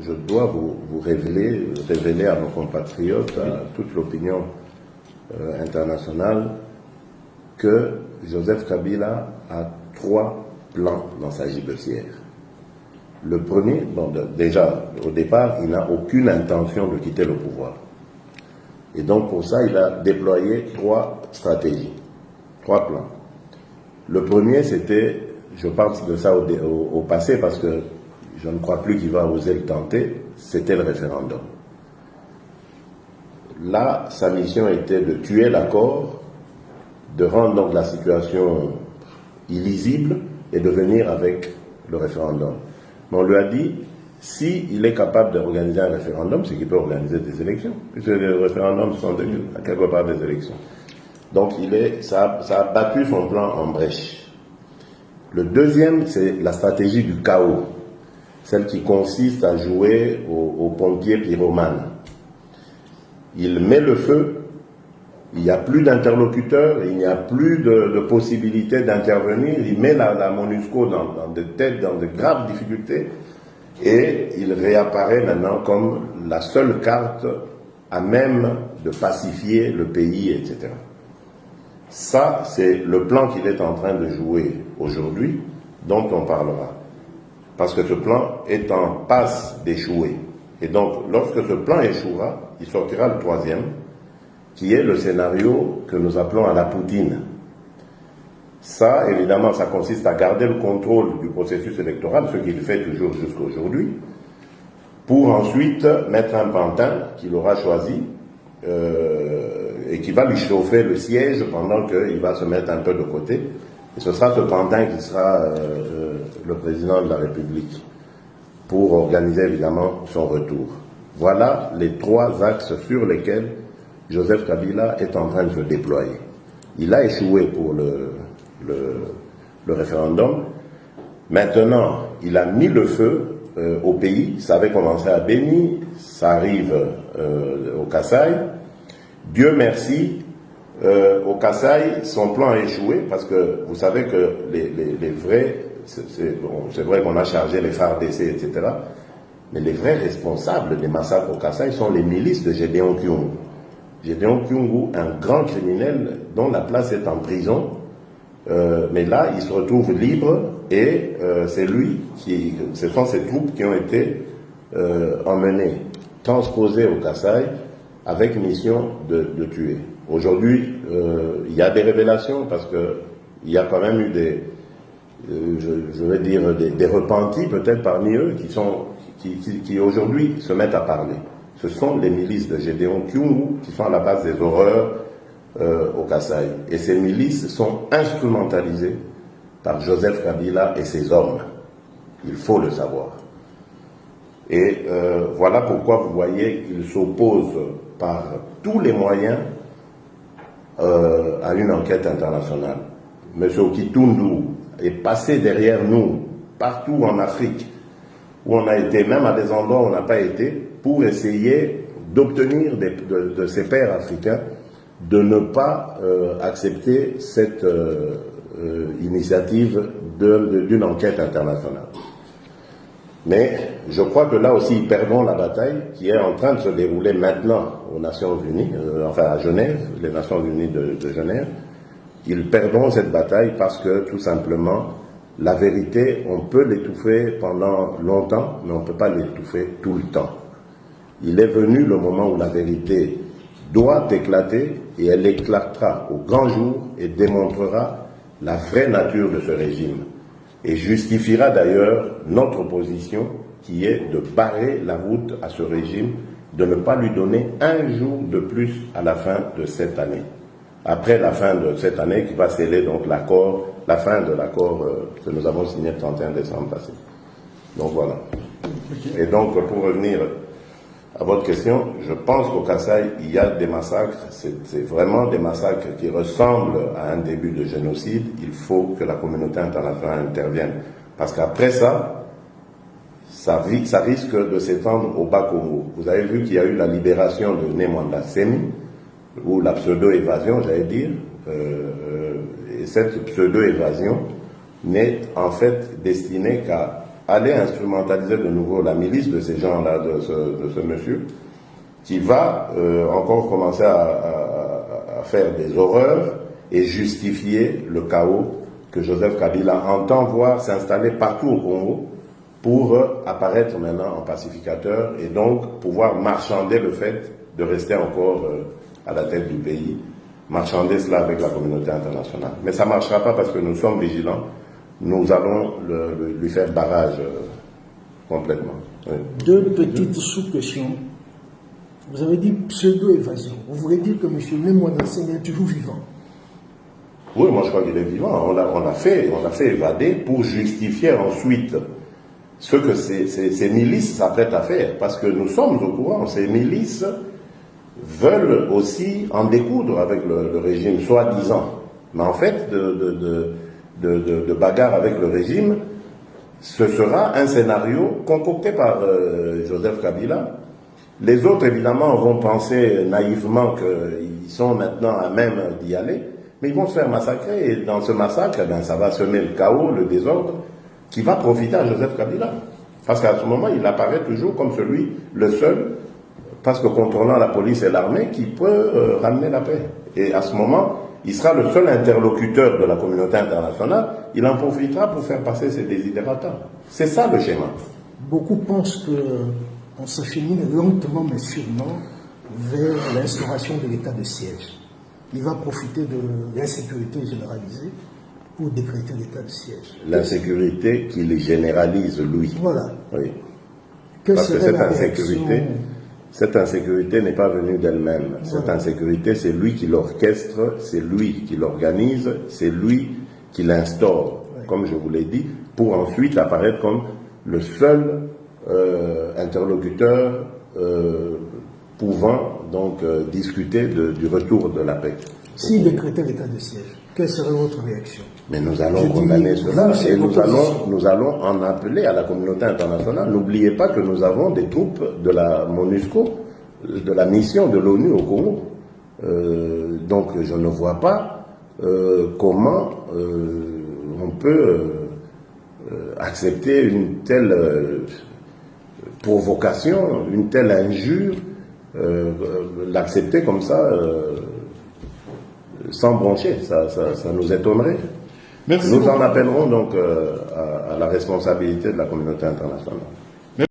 Je dois vous révéler à nos compatriotes, à toute l'opinion internationale, que Joseph Kabila a 3 plans dans sa gibecière. Le premier, déjà au départ, il n'a aucune intention de quitter le pouvoir. Et donc pour ça, il a déployé 3 stratégies, 3 plans. Le premier, c'était, je parle de ça au passé parce que je ne crois plus qu'il va oser le tenter, c'était le référendum. Là, sa mission était de tuer l'accord, de rendre donc la situation illisible et de venir avec le référendum. Mais on lui a dit, s'il est capable d'organiser un référendum, c'est qu'il peut organiser des élections, puisque les référendums sont quelque part des élections. Donc ça a battu son plan en brèche. Le deuxième, c'est la stratégie du chaos, celle qui consiste à jouer aux pompiers pyromanes. Il met le feu, il n'y a plus d'interlocuteurs, il n'y a plus de possibilité d'intervenir, il met la MONUSCO dans de graves difficultés et il réapparaît maintenant comme la seule carte à même de pacifier le pays, etc. Ça, c'est le plan qu'il est en train de jouer aujourd'hui, dont on parlera. Parce que ce plan est en passe d'échouer. Et donc, lorsque ce plan échouera, il sortira le 3e, qui est le scénario que nous appelons à la Poutine. Ça, évidemment, ça consiste à garder le contrôle du processus électoral, ce qu'il fait toujours jusqu'à aujourd'hui, pour ensuite mettre un pantin qu'il aura choisi et qui va lui chauffer le siège pendant qu'il va se mettre un peu de côté. Et ce sera ce pantin qui sera le président de la République pour organiser évidemment son retour. Voilà les 3 axes sur lesquels Joseph Kabila est en train de se déployer. Il a échoué pour le référendum. Maintenant, il a mis le feu au pays. Ça avait commencé à Béni, ça arrive au Kasaï. Dieu merci, au Kasaï, son plan a échoué parce que vous savez que les vrais, c'est vrai qu'on a chargé les FARDC, etc., mais les vrais responsables des massacres au Kasaï sont les milices de Gédéon Kyungu. Gédéon Kyungu, un grand criminel dont la place est en prison, mais là, il se retrouve libre et ce sont ces troupes qui ont été emmenées, transposées au Kasaï avec mission de tuer. Aujourd'hui, il y a des révélations parce qu'il y a quand même eu des repentis peut-être parmi eux qui aujourd'hui se mettent à parler. Ce sont les milices de Gédéon Kyungu qui sont à la base des horreurs au Kasaï. Et ces milices sont instrumentalisées par Joseph Kabila et ses hommes. Il faut le savoir. Et voilà pourquoi vous voyez qu'il s'oppose par tous les moyens à une enquête internationale. M. Kitundu est passé derrière nous, partout en Afrique, où on a été, même à des endroits où on n'a pas été, pour essayer d'obtenir de ses pairs africains de ne pas accepter cette initiative d'une enquête internationale. Mais je crois que là aussi, ils perdront la bataille qui est en train de se dérouler maintenant aux Nations Unies, enfin à Genève, les Nations Unies de Genève. Ils perdront cette bataille parce que, tout simplement, la vérité, on peut l'étouffer pendant longtemps, mais on ne peut pas l'étouffer tout le temps. Il est venu le moment où la vérité doit éclater, et elle éclatera au grand jour et démontrera la vraie nature de ce régime. Et justifiera d'ailleurs notre position qui est de barrer la route à ce régime, de ne pas lui donner un jour de plus à la fin de cette année. Après la fin de cette année qui va sceller donc la fin de l'accord que nous avons signé le 31 décembre passé. Donc voilà. Et donc pour revenir à votre question, je pense qu'au Kasaï, il y a des massacres, c'est vraiment des massacres qui ressemblent à un début de génocide. Il faut que la communauté internationale intervienne. Parce qu'après ça risque de s'étendre au Bas-Congo. Vous avez vu qu'il y a eu la libération de Nemwanda Semi, ou la pseudo-évasion, j'allais dire. Et cette pseudo-évasion n'est en fait destinée qu'à aller instrumentaliser de nouveau la milice de ces gens-là, de ce monsieur, qui va encore commencer à faire des horreurs et justifier le chaos que Joseph Kabila entend voir s'installer partout au Congo pour apparaître maintenant en pacificateur et donc pouvoir marchander le fait de rester encore à la tête du pays, marchander cela avec la communauté internationale. Mais ça ne marchera pas parce que nous sommes vigilants. Nous allons lui faire barrage complètement. Oui. Deux petites sous-questions. Vous avez dit pseudo-évasion. Vous voulez dire que M. Lemoine Senghor est toujours vivant? Oui, moi je crois qu'il est vivant. On l'a fait évader pour justifier ensuite ce que ces milices s'apprêtent à faire. Parce que nous sommes au courant, ces milices veulent aussi en découdre avec le régime, soi-disant. Mais en fait, de bagarre avec le régime, ce sera un scénario concocté par Joseph Kabila. Les autres, évidemment, vont penser naïvement qu'ils sont maintenant à même d'y aller, mais ils vont se faire massacrer. Et dans ce massacre, ça va semer le chaos, le désordre, qui va profiter à Joseph Kabila. Parce qu'à ce moment, il apparaît toujours comme le seul, parce que contrôlant la police et l'armée, qui peut ramener la paix. Et à ce moment, il sera le seul interlocuteur de la communauté internationale. Il en profitera pour faire passer ses desiderata. C'est ça le schéma. Beaucoup pensent qu'on s'achemine lentement mais sûrement vers l'instauration de l'état de siège. Il va profiter de l'insécurité généralisée pour décréter l'état de siège. L'insécurité qu'il généralise, lui. Voilà. Oui. Parce que cette insécurité n'est pas venue d'elle-même. Voilà. Cette insécurité, c'est lui qui l'orchestre, c'est lui qui l'organise, c'est lui qui l'instaure, oui, comme je vous l'ai dit, pour ensuite apparaître comme le seul interlocuteur pouvant donc discuter du retour de la paix. S'il décrétait l'état de siège, quelle serait votre réaction? Mais nous allons condamner cela et nous allons en appeler à la communauté internationale. N'oubliez pas que nous avons des troupes de la MONUSCO, de la mission de l'ONU au Congo. Donc je ne vois pas comment on peut accepter une telle provocation, une telle injure, l'accepter comme ça sans broncher, ça nous étonnerait. Merci. Nous en appellerons donc à la responsabilité de la communauté internationale.